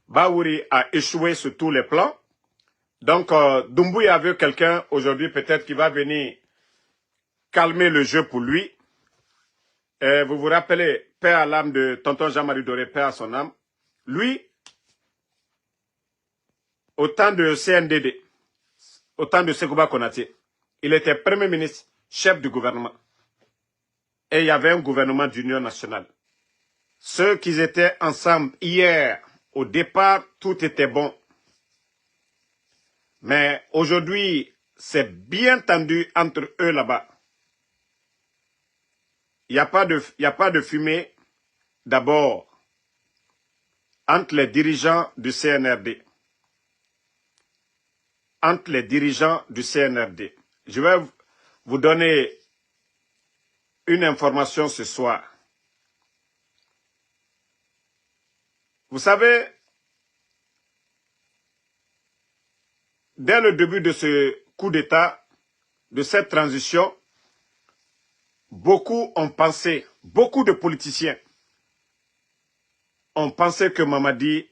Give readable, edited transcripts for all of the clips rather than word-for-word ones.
Baouri a échoué sur tous les plans. Donc, Doumbouya veut quelqu'un aujourd'hui peut-être qui va venir calmer le jeu pour lui. Vous vous rappelez, paix à l'âme de tonton Jean-Marie Doré, paix à son âme. Lui, au temps de CNDD, au temps de Sekouba Konaté, il était Premier ministre, chef du gouvernement. Et il y avait un gouvernement d'union nationale. Ceux qui étaient ensemble hier, au départ, tout était bon. Mais aujourd'hui, c'est bien tendu entre eux là-bas. Il n'y a pas de fumée, d'abord, entre les dirigeants du CNRD. Entre les dirigeants du CNRD. Je vais vous donner une information ce soir. Vous savez, dès le début de ce coup d'État, de cette transition, beaucoup ont pensé, beaucoup de politiciens ont pensé que Mamadi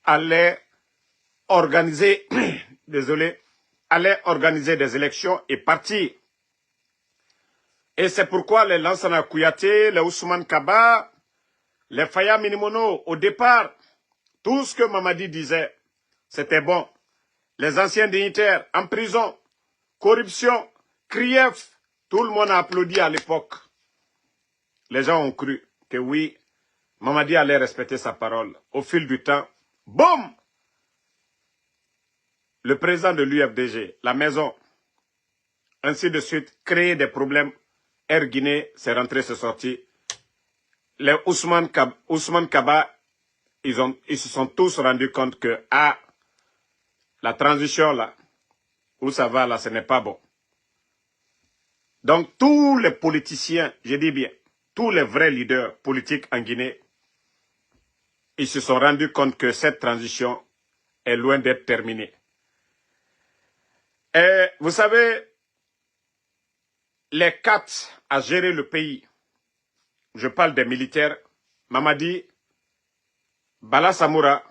allait organiser, allait organiser des élections et partir. Et c'est pourquoi les Lansana Kouyaté, les Ousmane Kaba, les Faya Minimono, au départ, tout ce que Mamadi disait, c'était bon. Les anciens dignitaires en prison, corruption, Krief, tout le monde a applaudi à l'époque. Les gens ont cru que oui, Mamadi allait respecter sa parole. Au fil du temps, boum! Le président de l'UFDG, la maison, ainsi de suite, créer des problèmes. Air Guinée, c'est rentré, c'est sorti. Les Ousmane Kaba, ils se sont tous rendus compte que, la transition là, où ça va là, ce n'est pas bon. Donc tous les politiciens, je dis bien, tous les vrais leaders politiques en Guinée, ils se sont rendus compte que cette transition est loin d'être terminée. Et vous savez, les quatre à gérer le pays, je parle des militaires, Mamadi, Bala Samoura,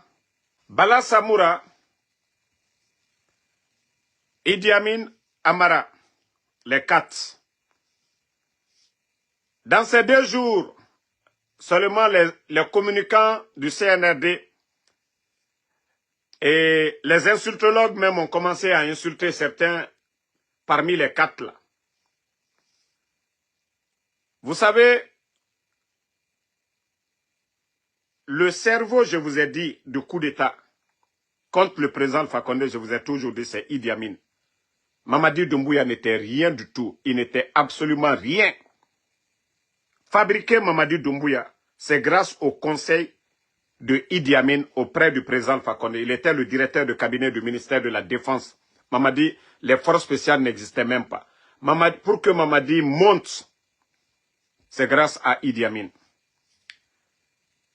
Idi Amin, Amara, les quatre. Dans ces 2 jours, seulement les communicants du CNRD et les insultologues même ont commencé à insulter certains parmi les 4 là. Vous savez, le cerveau, je vous ai dit, du coup d'État contre le président Alpha Condé, je vous ai toujours dit, c'est Idi Amin. Mamadi Doumbouya n'était rien du tout. Il n'était absolument rien. Fabriquer Mamadi Doumbouya, c'est grâce au conseil de Idi Amin auprès du président Alpha Condé. Il était le directeur de cabinet du ministère de la Défense. Mamadi, les forces spéciales n'existaient même pas. Pour que Mamadi monte, c'est grâce à Idi Amin.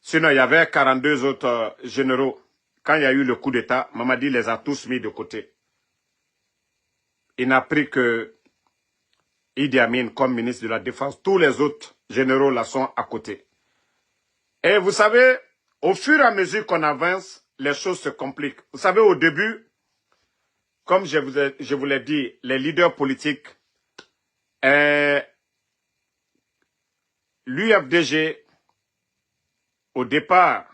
Sinon, il y avait 42 autres généraux. Quand il y a eu le coup d'État, Mamadi les a tous mis de côté. Il n'a pris que Idi Amin comme ministre de la Défense. Tous les autres généraux là sont à côté. Et vous savez, au fur et à mesure qu'on avance, les choses se compliquent. Vous savez, au début, comme je vous l'ai dit, les leaders politiques, l'UFDG, au départ,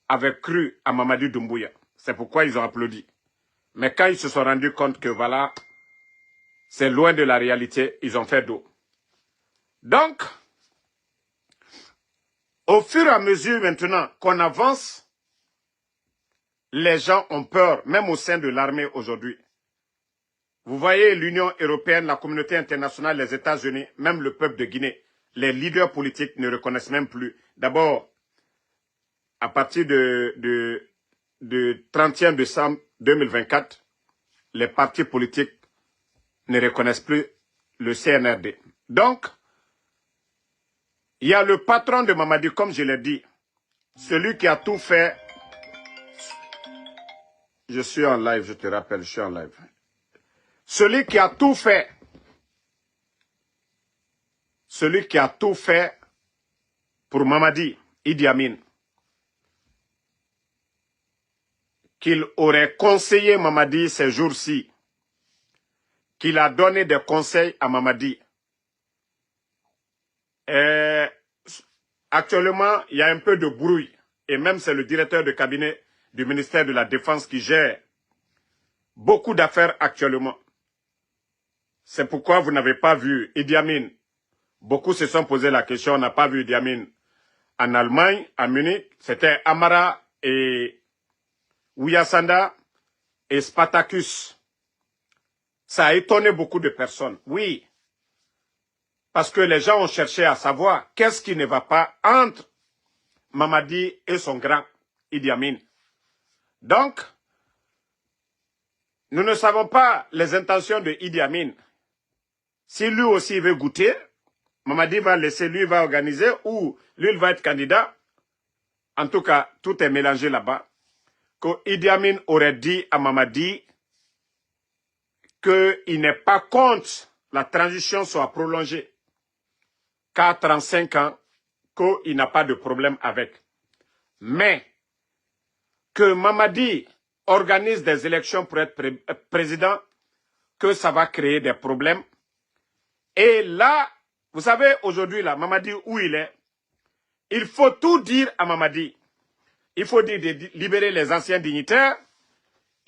avait cru à Mamadi Doumbouya. C'est pourquoi ils ont applaudi. Mais quand ils se sont rendus compte que voilà, c'est loin de la réalité, ils ont fait dos. Donc, au fur et à mesure maintenant qu'on avance, les gens ont peur, même au sein de l'armée aujourd'hui. Vous voyez l'Union européenne, la communauté internationale, les États-Unis, même le peuple de Guinée, les leaders politiques ne reconnaissent même plus. D'abord, à partir de 31 décembre 2024, les partis politiques ne reconnaissent plus le CNRD. Donc, il y a le patron de Mamadi, comme je l'ai dit, celui qui a tout fait. Je suis en live, je te rappelle, je suis en live. Celui qui a tout fait, pour Mamadi, Idi Amin, qu'il aurait conseillé Mamadi ces jours-ci, qu'il a donné des conseils à Mamadi. Actuellement, il y a un peu de bruit, et même c'est le directeur de cabinet du ministère de la Défense qui gère beaucoup d'affaires actuellement. C'est pourquoi vous n'avez pas vu Idi Amin. Beaucoup se sont posé la question, on n'a pas vu Idi Amin en Allemagne, à Munich. C'était Amara et Ouyasanda et Spartacus. Ça a étonné beaucoup de personnes, oui. Parce que les gens ont cherché à savoir qu'est-ce qui ne va pas entre Mamadi et son grand Idi Amin. Donc, nous ne savons pas les intentions de Idi Amin. Si lui aussi veut goûter, Mamadi va laisser, lui va organiser, ou lui il va être candidat. En tout cas, tout est mélangé là-bas. Que Idi Amin aurait dit à Mamadi qu'il n'est pas contre la transition soit prolongée. Qu'à 35 ans, qu'il n'a pas de problème avec. Mais que Mamadi organise des élections pour être président, que ça va créer des problèmes. Et là, vous savez, aujourd'hui, là, Mamadi, où il est, il faut tout dire à Mamadi. Il faut dire de libérer les anciens dignitaires.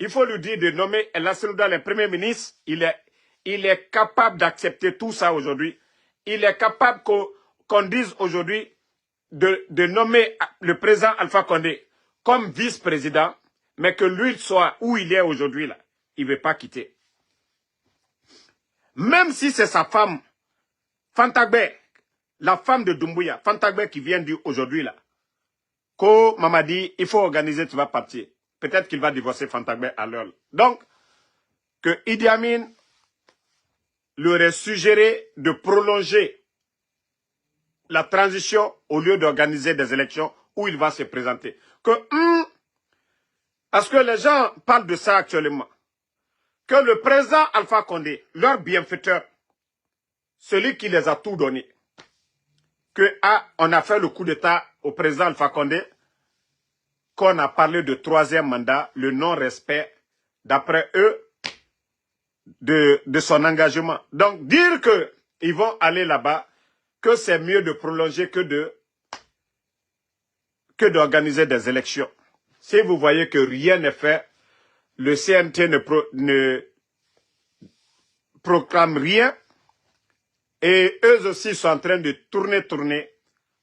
Il faut lui dire de nommer El Assouda le Premier ministre. Il est capable d'accepter tout ça aujourd'hui. Il est capable qu'on dise aujourd'hui de nommer le président Alpha Condé comme vice-président, mais que lui soit où il est aujourd'hui là. Il ne veut pas quitter. Même si c'est sa femme, Fantagbe, la femme de Doumbouya, Fantagbe qui vient dire aujourd'hui là, que Mamadi, il faut organiser, tu vas partir. Peut-être qu'il va divorcer Fantagbe à l'heure. Donc, que Idi Amin lui aurait suggéré de prolonger la transition au lieu d'organiser des élections où il va se présenter. Parce que les gens parlent de ça actuellement. Que le président Alpha Condé, leur bienfaiteur, celui qui les a tout donné, on a fait le coup d'État au président Alpha Condé, qu'on a parlé de troisième mandat, le non-respect, d'après eux, de son engagement. Donc, dire qu'ils vont aller là-bas, que c'est mieux de prolonger que d'organiser des élections. Si vous voyez que rien n'est fait, le CNT ne proclame rien, et eux aussi sont en train de tourner,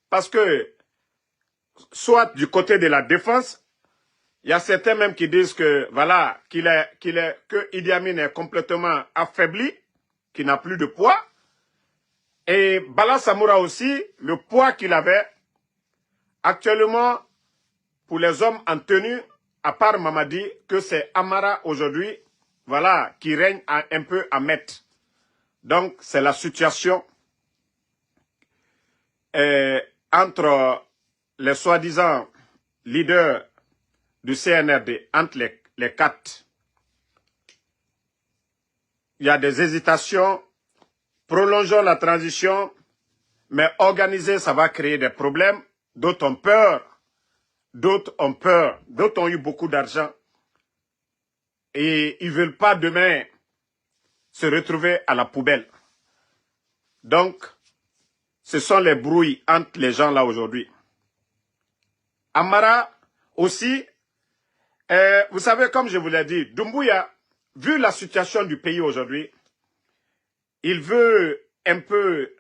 parce que, soit du côté de la défense, il y a certains même qui disent que, voilà, que Idi Amin est complètement affaibli, qu'il n'a plus de poids, et Bala Samoura aussi, le poids qu'il avait, actuellement, pour les hommes en tenue, à part Mamadi, que c'est Amara aujourd'hui, voilà, qui règne un peu à mettre. Donc, c'est la situation entre les soi-disant leaders du CNRD, entre les quatre. Il y a des hésitations. Prolongeons la transition, mais organiser, ça va créer des problèmes. D'autres ont peur. D'autres ont eu beaucoup d'argent. Et ils ne veulent pas demain se retrouver à la poubelle. Donc, ce sont les brouilles entre les gens là aujourd'hui. Amara aussi, vous savez, comme je vous l'ai dit, Doumbouya, vu la situation du pays aujourd'hui, il veut un peu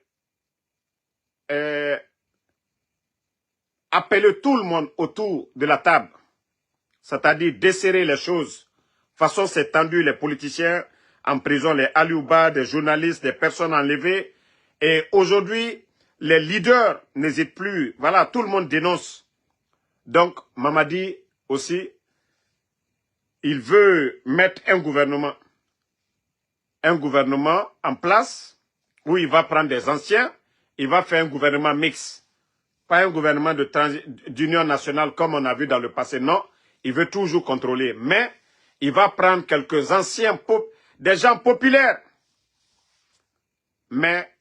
appeler tout le monde autour de la table, c'est-à-dire desserrer les choses. De toute façon, c'est tendu, les politiciens en prison, les Aliouba, des journalistes, des personnes enlevées. Et aujourd'hui, les leaders n'hésitent plus. Voilà, tout le monde dénonce. Donc, Mamadi aussi, il veut mettre un gouvernement en place où il va prendre des anciens, il va faire un gouvernement mixte. Pas un gouvernement d'union nationale comme on a vu dans le passé, non. Il veut toujours contrôler, mais il va prendre quelques anciens, des gens populaires. Mais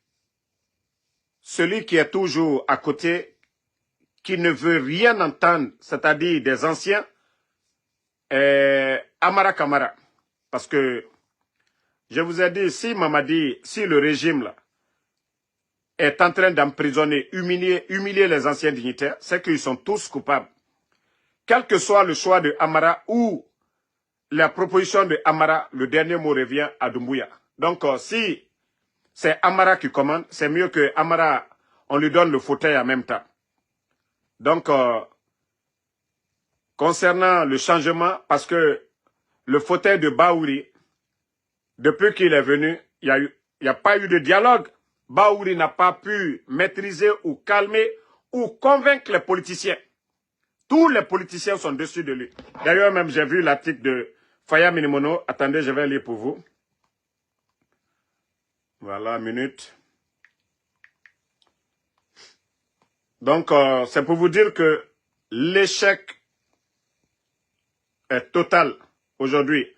celui qui est toujours à côté, qui ne veut rien entendre, c'est-à-dire des anciens, Amara Kamara. Parce que je vous ai dit, si Mamadi, si le régime là, est en train d'emprisonner, humilier les anciens dignitaires, c'est qu'ils sont tous coupables. Quel que soit le choix de Amara ou la proposition de Amara, le dernier mot revient à Doumbouya. Donc, si c'est Amara qui commande, c'est mieux que Amara, on lui donne le fauteuil en même temps. Donc, concernant le changement, parce que le fauteuil de Baouri, depuis qu'il est venu, il n'y a pas eu de dialogue. Baouri n'a pas pu maîtriser ou calmer ou convaincre les politiciens. Tous les politiciens sont dessus de lui. D'ailleurs, même, j'ai vu l'article de Faya Minimono. Attendez, je vais lire pour vous. Voilà, minute. Donc, c'est pour vous dire que l'échec est total aujourd'hui.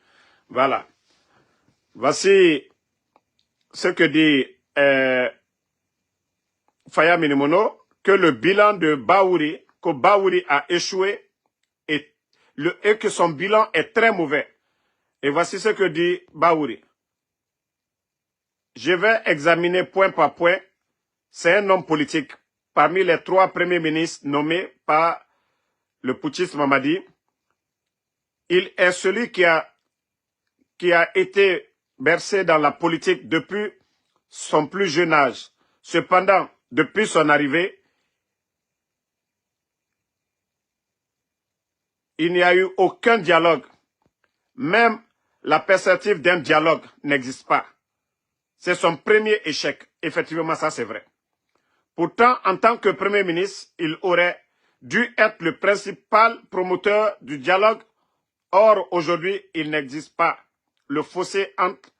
Voilà. Voici ce que dit Faya Minimono, que le bilan de Baouri, que Baouri a échoué et que son bilan est très mauvais. Et voici ce que dit Baouri. Je vais examiner point par point. C'est un homme politique. Parmi les 3 premiers ministres nommés par le putschiste Mamadi, il est celui qui a été bercé dans la politique depuis son plus jeune âge. Cependant, depuis son arrivée, il n'y a eu aucun dialogue. Même la perspective d'un dialogue n'existe pas. C'est son premier échec. Effectivement, ça c'est vrai. Pourtant, en tant que Premier ministre, il aurait dû être le principal promoteur du dialogue. Or, aujourd'hui, il n'existe pas. Le fossé entre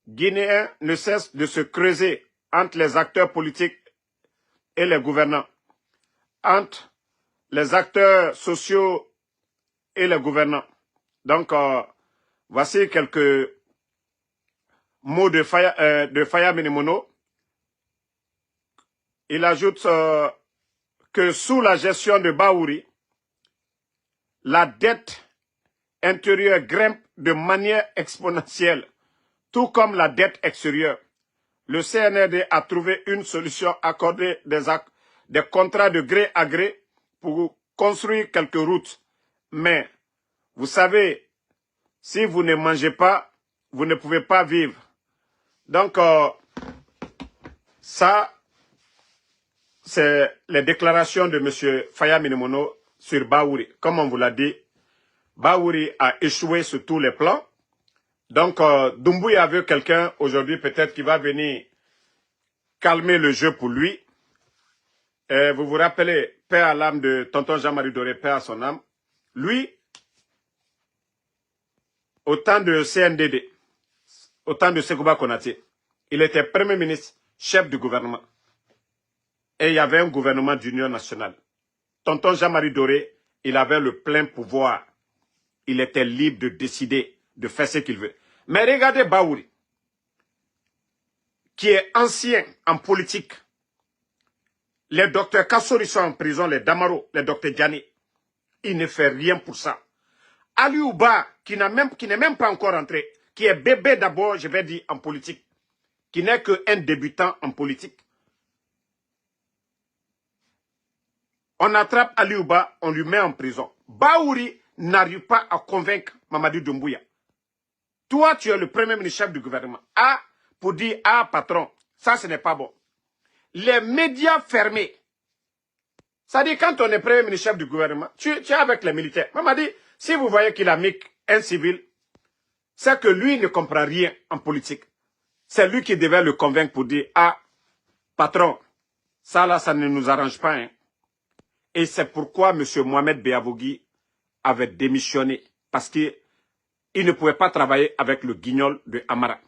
Guinéens ne cesse de se creuser entre les acteurs politiques et les gouvernants, entre les acteurs sociaux et les gouvernants. Donc, voici quelques mots de Faya Minimono. Il ajoute que sous la gestion de Baouri, la dette intérieure grimpe de manière exponentielle, tout comme la dette extérieure. Le CNRD a trouvé une solution, accordée des contrats de gré à gré pour construire quelques routes. Mais, vous savez, si vous ne mangez pas, vous ne pouvez pas vivre. Donc, ça, c'est les déclarations de M. Faya Minimono sur Baouri. Comme on vous l'a dit, Baouri a échoué sur tous les plans. Donc, Doumbouya veut quelqu'un aujourd'hui peut-être qui va venir calmer le jeu pour lui. Et vous vous rappelez, paix à l'âme de tonton Jean-Marie Doré, paix à son âme. Lui, au temps de CNDD, au temps de Sekouba Konaté, il était Premier ministre, chef du gouvernement. Et il y avait un gouvernement d'union nationale. Tonton Jean-Marie Doré, il avait le plein pouvoir. Il était libre de décider, de faire ce qu'il veut. Mais regardez Baouri, qui est ancien en politique. Les docteurs Kassori sont en prison, les Damaro, les docteurs Diané. Il ne fait rien pour ça. Ali Ouba, qui n'est même pas encore entré, qui est bébé d'abord, je vais dire, en politique, qui n'est qu'un débutant en politique. On attrape Ali Ouba, on lui met en prison. Baouri n'arrive pas à convaincre Mamadi Doumbouya. Toi, tu es le premier ministre chef du gouvernement. Ah, pour dire, ah, patron, ça, ce n'est pas bon. Les médias fermés. Ça dit, quand on est premier ministre chef du gouvernement, tu es avec les militaires. Mamadi, si vous voyez qu'il a mis un civil, c'est que lui ne comprend rien en politique. C'est lui qui devait le convaincre pour dire, ah, patron, ça là, ça ne nous arrange pas. Hein. Et c'est pourquoi M. Mohamed Beavogui avait démissionné. Parce qu'il ne pouvait pas travailler avec le guignol de Amara.